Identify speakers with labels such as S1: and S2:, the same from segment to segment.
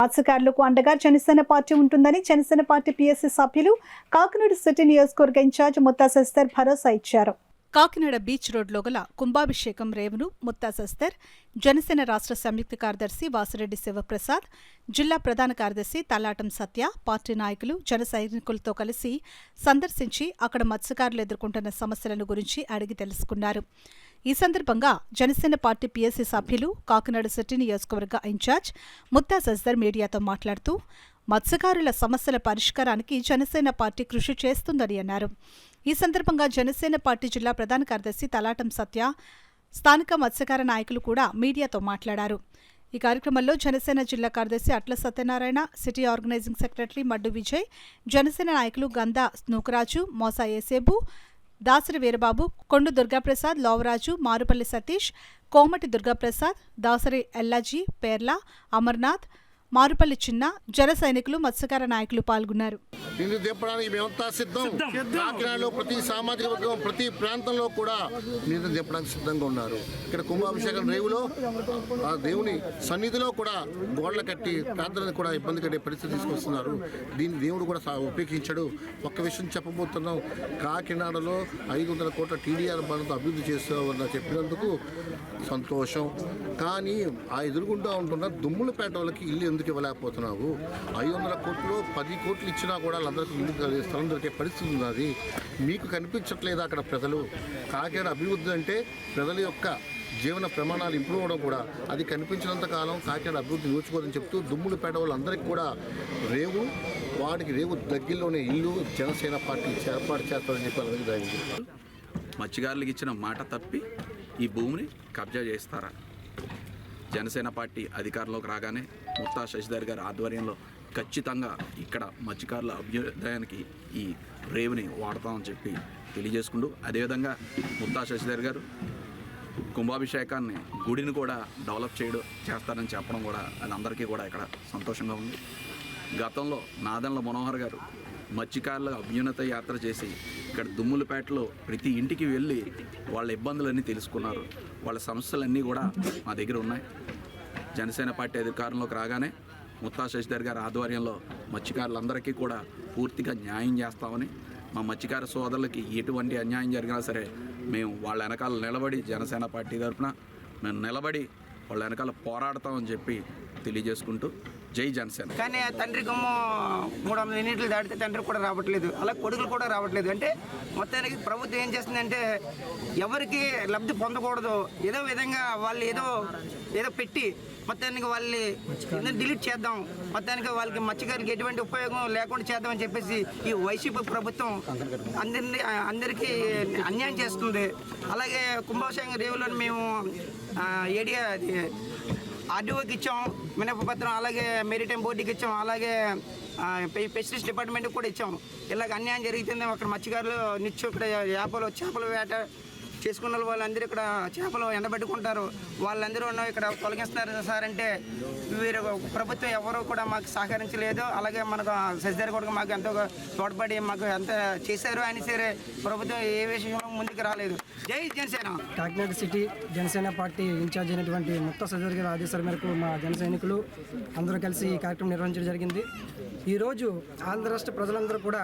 S1: మత్స్యకారులకు అండగా జనసేన పార్టీ ఉంటుందని జనసేన పార్టీ పీఎస్సీ సభ్యులు కాకినాడ సిటీ నియోజకవర్గ ఇన్ఛార్జ్ ముత్తా శశిధర్ భరోసా ఇచ్చారు. కాకినాడ బీచ్ రోడ్లో గల కుంభాభిషేకం రేవును ముత్తా శశిధర్, జనసేన రాష్ట్ర సంయుక్త కార్యదర్శి వాసిరెడ్డి శివప్రసాద్, జిల్లా ప్రధాన కార్యదర్శి తల్లాటం సత్య, పార్టీ నాయకులు, జన సైనికులతో కలిసి సందర్శించి అక్కడ మత్స్యకారులు ఎదుర్కొంటున్న సమస్యలను గురించి అడిగి తెలుసుకున్నారు. ఈ సందర్భంగా జనసేన పార్టీ పీఎస్సీ సభ్యులు కాకినాడ సిటీ నియోజకవర్గ ఇన్ఛార్జ్ ముత్తా శశిధర్ మీడియాతో మాట్లాడుతూ మత్స్యకారుల సమస్యల పరిష్కారానికి జనసేన పార్టీ కృషి చేస్తుందని అన్నారు. ఈ సందర్భంగా జనసేన పార్టీ జిల్లా ప్రధాన కార్యదర్శి తల్లాటం సత్య, స్థానిక మత్స్యకార నాయకులు కూడా మీడియాతో మాట్లాడారు. ఈ కార్యక్రమంలో జనసేన జిల్లా కార్యదర్శి అట్ల Satyanarayana, city organising secretary మడ్డు Vijay, Janasena నాయకులు గంధా నూకరాజు, మోసా ఏసేబు, దాసరి వీరబాబు, కొండు దుర్గాప్రసాద్, లోవరాజు, మారుపల్లి సతీష్, కోమటి దుర్గాప్రసాద్, దాసరి ఎల్లాజీ, పేర్ల, అమర్నాథ్, మారుపల్లి చిన్న, జన సైనికులు, మత్స్యకార నాయకులు పాల్గొన్నారు.
S2: నిన్ను దింపడానికి మేమంతా సిద్ధం. కాకినాడలో ప్రతి సామాజిక వర్గం, ప్రతి ప్రాంతంలో కూడా నిన్ను దింపడానికి సిద్ధంగా ఉన్నారు. ఇక్కడ కుంభాభిషేకం రేవులో ఆ దేవుని సన్నిధిలో కూడా గోడలు కట్టి ప్రాంతాలను కూడా ఇబ్బంది కట్టే పరిస్థితి తీసుకొస్తున్నారు. దీన్ని దేవుడు కూడా ఉపేక్షించాడు. ఒక్క విషయం చెప్పబోతున్నాం. కాకినాడలో 500 కోట్ల టీడీఆర్ బాలతో అభివృద్ధి చేస్తామని చెప్పినందుకు సంతోషం. కానీ ఆ ఎదురుగుంటూ ఉంటున్న దుమ్ములపేట వాళ్ళకి ఇల్లు ఎందుకు ఇవ్వలేకపోతున్నావు? 500 కోట్లు 10 కోట్లు ఇచ్చినా కూడా వాళ్ళందరికీ ఇల్లు స్థలం దొరికే పరిస్థితి ఉన్నది. మీకు కనిపించట్లేదు అక్కడ ప్రజలు. కాకినాడ అభివృద్ధి అంటే ప్రజల యొక్క జీవన ప్రమాణాలు ఇంప్రూవ్ అవడం కూడా. అది కనిపించినంత కాలం కాకినాడ అభివృద్ధి నోచుకోదని చెప్తూ దుమ్ములపేట వాళ్ళందరికీ కూడా వాడికి రేవు దగ్గరలోనే ఇల్లు జనసేన పార్టీ ఏర్పాటు చేస్తారని చెప్పి జరిగింది.
S3: మత్స్యకారులకు ఇచ్చిన మాట తప్పి ఈ భూమిని కబ్జా చేస్తారా? జనసేన పార్టీ అధికారంలోకి రాగానే ముత్తా శశిధర్ గారి ఆధ్వర్యంలో ఖచ్చితంగా ఇక్కడ మత్స్యకారుల అభ్యుదయానికి ఈ రేవుని వాడతామని చెప్పి తెలియజేసుకుంటూ, అదేవిధంగా ముత్తా శశిధర్ గారు కుంభాభిషేకాన్ని గుడిని కూడా డెవలప్ చేస్తారని చెప్పడం కూడా అది అందరికీ కూడా ఇక్కడ సంతోషంగా ఉంది. గతంలో నాదెండ్ల మనోహర్ గారు మత్స్యకారుల అభ్యున్నత యాత్ర చేసి ఇక్కడ దుమ్ములపేటలో ప్రతి ఇంటికి వెళ్ళి వాళ్ళ ఇబ్బందులన్నీ తెలుసుకున్నారు. వాళ్ళ సమస్యలన్నీ కూడా మా దగ్గర ఉన్నాయి. జనసేన పార్టీ అధికారంలోకి రాగానే ముత్తా శశిధర్ గారి ఆధ్వర్యంలో మత్స్యకారులందరికీ కూడా పూర్తిగా న్యాయం చేస్తామని, మా మత్స్యకార సోదరులకి ఎటువంటి అన్యాయం జరిగినా సరే మేము వాళ్ళ వెనకాల నిలబడి, జనసేన పార్టీ తరఫున మేము నిలబడి వాళ్ళ వెనకాల పోరాడతామని చెప్పి తెలియజేసుకుంటూ జై జనసేన.
S4: కానీ తండ్రి గుమ్మ 300 యూనిట్లు దాటితే తండ్రి కూడా రావట్లేదు, అలా కొడుకులు కూడా రావట్లేదు. అంటే మొత్తానికి ప్రభుత్వం ఏం చేస్తుందంటే ఎవరికి లబ్ధి పొందకూడదు, ఏదో విధంగా వాళ్ళు ఏదో పెట్టి మొత్తానికి వాళ్ళని డిలీట్ చేద్దాం, మొత్తానికి వాళ్ళకి మత్స్యకారులకి ఎటువంటి ఉపయోగం లేకుండా చేద్దామని చెప్పేసి ఈ వైసీపీ ప్రభుత్వం అందరికీ అన్యాయం చేస్తుంది. అలాగే కుంభాభిషేకం రేవులను మేము ఏడియా ఆర్డీఓకి ఇచ్చాం వినపపత్రం, అలాగే మెరిటైమ్ బోర్డుకి ఇచ్చాం, అలాగే ఫిషరీస్ డిపార్ట్మెంట్కి కూడా ఇచ్చాం. ఇలాగ అన్యాయం జరుగుతుంది. అక్కడ మత్స్యకారులు నిత్యం ఇక్కడ చేపల వేట చేసుకున్న వాళ్ళందరూ ఇక్కడ చేపలు ఎండబెట్టుకుంటారు. వాళ్ళందరూ ఇక్కడ తొలగిస్తున్నారు సార్ అంటే వీరు ప్రభుత్వం ఎవరు కూడా మాకు సహకరించలేదు. అలాగే మనకు శశిధర్ కూడా మాకు ఎంతో తోడ్పడి మాకు ఎంత చేశారు అని సరే ప్రభుత్వం ఏ విషయంలో ముందుకు రాలేదు. జై Janasena.
S5: Kakinada city Janasena party incharge అయినటువంటి ముత్తా శశిధర్ గారి ఆదేశాల మేరకు మా జన సైనికులు అందరూ కలిసి ఈ కార్యక్రమం నిర్వహించడం జరిగింది. ఈరోజు ఆంధ్ర రాష్ట్ర ప్రజలందరూ కూడా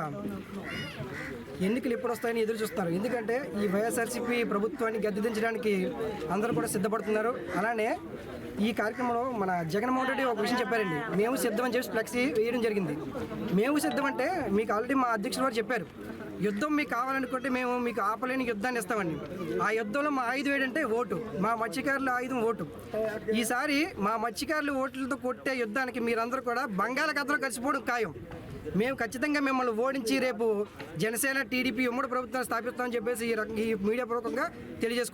S5: ఎన్నికలు ఎప్పుడు వస్తాయని ఎదురు చూస్తున్నారు. ఎందుకంటే ఈ వైఎస్ఆర్సీపీ ప్రభుత్వాన్ని గద్దెదించడానికి అందరూ కూడా సిద్ధపడుతున్నారు. అలానే ఈ కార్యక్రమంలో మన జగన్మోహన్ రెడ్డి ఒక విషయం చెప్పారండి, మేము సిద్ధం అని చెప్పి ఫ్లెక్సీ వేయడం జరిగింది. మేము సిద్ధం అంటే మీకు ఆల్రెడీ మా అధ్యక్షుడు వారు చెప్పారు, యుద్ధం మీకు కావాలనుకుంటే మేము మీకు ఆపలేని యుద్ధాన్ని ఇస్తామండి. ఆ యుద్ధంలో మా ఆయుధం ఏంటంటే ఓటు, మా మత్స్యకారుల ఆయుధం ఓటు. ఈసారి మా మత్స్యకారులు ఓట్లతో కొట్టే యుద్ధానికి మీరందరూ కూడా బంగాళాఖాతంలో కలిసిపోవడం ఖాయం. మేము ఖచ్చితంగా మిమ్మల్ని ఓడించి రేపు జనసేన టీడీపీ ఉమ్మడి ప్రభుత్వాన్ని స్థాపిస్తామని చెప్పేసి ఈ మీడియా పూర్వకంగా తెలియజేసుకుంటాం.